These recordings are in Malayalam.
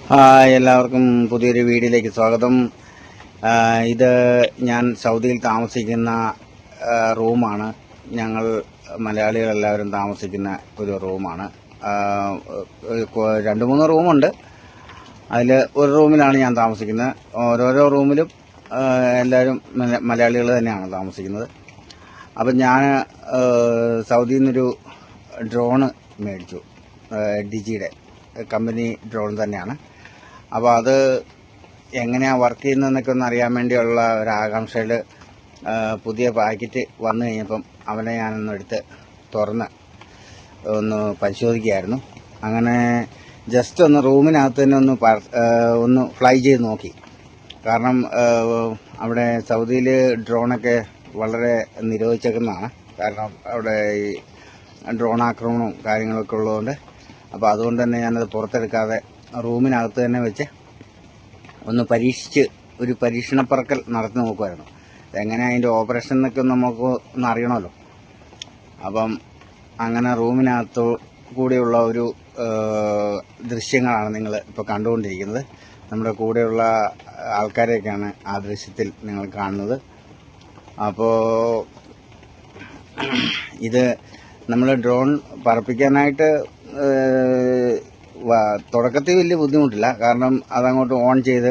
എല്ലാവർക്കും പുതിയൊരു വീഡിയോയിലേക്ക് സ്വാഗതം. ഇത് ഞാൻ സൗദിയിൽ താമസിക്കുന്ന റൂമാണ്. ഞങ്ങൾ മലയാളികളെല്ലാവരും താമസിക്കുന്ന ഒരു റൂമാണ്. 2-3 റൂമുണ്ട്. അതിൽ ഒരു റൂമിലാണ് ഞാൻ താമസിക്കുന്നത്. ഓരോരോ റൂമിലും എല്ലാവരും മലയാളികൾ തന്നെയാണ് താമസിക്കുന്നത്. അപ്പം ഞാൻ സൗദിയിൽ നിന്നൊരു ഡ്രോണ് മേടിച്ചു. ഡിജിയുടെ കമ്പനി ഡ്രോൺ തന്നെയാണ്. അപ്പോൾ അത് എങ്ങനെയാണ് വർക്ക് ചെയ്യുന്നതെന്നൊക്കെ ഒന്ന് അറിയാൻ വേണ്ടിയുള്ള ഒരു ആകാംക്ഷയിൽ പുതിയ പാക്കറ്റ് വന്നു കഴിഞ്ഞപ്പം അവനെ ഞാനൊന്ന് എടുത്ത് തുറന്ന് ഒന്ന് പരിശോധിക്കുകയായിരുന്നു. അങ്ങനെ ജസ്റ്റ് ഒന്ന് റൂമിനകത്ത് തന്നെ ഒന്ന് ഫ്ലൈ ചെയ്ത് നോക്കി. കാരണം അവിടെ സൗദിയിൽ ഡ്രോണൊക്കെ വളരെ നിരോധിച്ചേക്കുന്നതാണ്. കാരണം അവിടെ ഈ ഡ്രോൺ ആക്രമണവും കാര്യങ്ങളൊക്കെ ഉള്ളതുകൊണ്ട്. അപ്പോൾ അതുകൊണ്ട് തന്നെ ഞാനത് പുറത്തെടുക്കാതെ റൂമിനകത്ത് തന്നെ വെച്ച് ഒന്ന് പരീക്ഷിച്ച് ഒരു പരീക്ഷണപ്പറക്കൽ നടത്തി നോക്കുമായിരുന്നു. എങ്ങനെ അതിൻ്റെ ഓപ്പറേഷൻ എന്നൊക്കെ നമുക്ക് ഒന്ന് അറിയണമല്ലോ. അപ്പം അങ്ങനെ റൂമിനകത്ത് കൂടെയുള്ള ഒരു ദൃശ്യങ്ങളാണ് നിങ്ങൾ ഇപ്പോൾ കണ്ടുകൊണ്ടിരിക്കുന്നത്. നമ്മുടെ കൂടെയുള്ള ആൾക്കാരെയൊക്കെയാണ് ആ ദൃശ്യത്തിൽ നിങ്ങൾ കാണുന്നത്. അപ്പോൾ ഇത് നമ്മൾ ഡ്രോൺ പറപ്പിക്കാനായിട്ട് തുടക്കത്തിൽ വലിയ ബുദ്ധിമുട്ടില്ല. കാരണം അതങ്ങോട്ട് ഓൺ ചെയ്ത്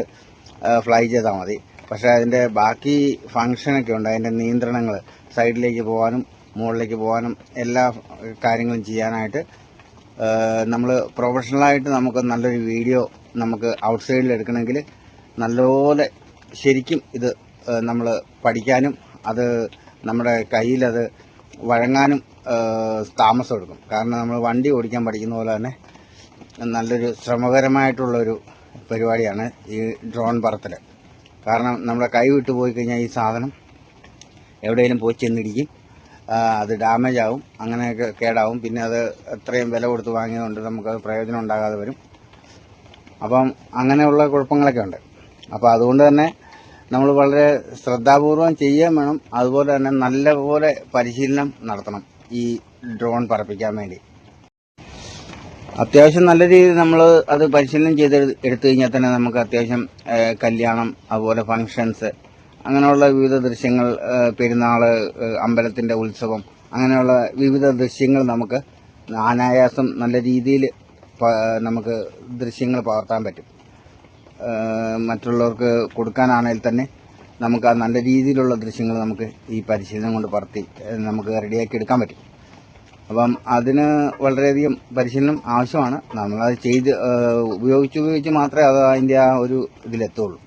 ഫ്ലൈ ചെയ്താൽ മതി. പക്ഷേ അതിൻ്റെ ബാക്കി ഫങ്ഷനൊക്കെ ഉണ്ട്. അതിൻ്റെ നിയന്ത്രണങ്ങൾ, സൈഡിലേക്ക് പോകാനും മുകളിലേക്ക് പോകാനും എല്ലാ കാര്യങ്ങളും ചെയ്യാനായിട്ട് നമ്മൾ പ്രൊഫഷണലായിട്ട് നമുക്ക് നല്ലൊരു വീഡിയോ നമുക്ക് ഔട്ട്സൈഡിൽ എടുക്കണമെങ്കിൽ നല്ലപോലെ ശരിക്കും ഇത് നമ്മൾ പഠിക്കാനും അത് നമ്മുടെ കയ്യിലത് വഴങ്ങാനും താമസം എടുക്കും. കാരണം നമ്മൾ വണ്ടി ഓടിക്കാൻ പഠിക്കുന്ന പോലെ തന്നെ നല്ലൊരു ശ്രമകരമായിട്ടുള്ളൊരു പരിപാടിയാണ് ഈ ഡ്രോൺ പറത്തൽ. കാരണം നമ്മുടെ കൈ വിട്ടു പോയി കഴിഞ്ഞാൽ ഈ സാധനം എവിടെയെങ്കിലും പോയി ചെന്നിടിക്കും, അത് ഡാമേജ് ആവും, അങ്ങനെയൊക്കെ കേടാവും. പിന്നെ അത് എത്രയും വില കൊടുത്ത് വാങ്ങിയതുകൊണ്ട് നമുക്കത് പ്രയോജനം ഉണ്ടാകാതെ വരും. അപ്പം അങ്ങനെയുള്ള കുഴപ്പങ്ങളൊക്കെ ഉണ്ട്. അപ്പോൾ അതുകൊണ്ട് തന്നെ നമ്മൾ വളരെ ശ്രദ്ധാപൂർവം ചെയ്യാൻ വേണം. അതുപോലെ തന്നെ നല്ലപോലെ പരിശീലനം നടത്തണം ഈ ഡ്രോൺ പറപ്പിക്കാൻ വേണ്ടി. അത്യാവശ്യം നല്ല രീതിയിൽ നമ്മൾ അത് പരിശീലനം ചെയ്ത് എടുത്തു കഴിഞ്ഞാൽ തന്നെ നമുക്ക് അത്യാവശ്യം കല്യാണം, അതുപോലെ ഫങ്ഷൻസ്, അങ്ങനെയുള്ള വിവിധ ദൃശ്യങ്ങൾ, പെരുന്നാൾ, അമ്പലത്തിൻ്റെ ഉത്സവം, അങ്ങനെയുള്ള വിവിധ ദൃശ്യങ്ങൾ നമുക്ക് അനായാസം നല്ല രീതിയിൽ നമുക്ക് ദൃശ്യങ്ങൾ പകർത്താൻ പറ്റും. മറ്റുള്ളവർക്ക് കൊടുക്കാനാണെങ്കിൽ തന്നെ നമുക്ക് ആ നല്ല രീതിയിലുള്ള ദൃശ്യങ്ങൾ നമുക്ക് ഈ പരിശീലനം കൊണ്ട് പറത്തി നമുക്ക് റെഡിയാക്കി എടുക്കാൻ പറ്റും. അപ്പം അതിന് വളരെയധികം പരിശീലനം ആവശ്യമാണ്. നമ്മളത് ഉപയോഗിച്ച് മാത്രമേ അത് അതിൻ്റെ ആ ഒരു ഇതിലെത്തുള്ളൂ.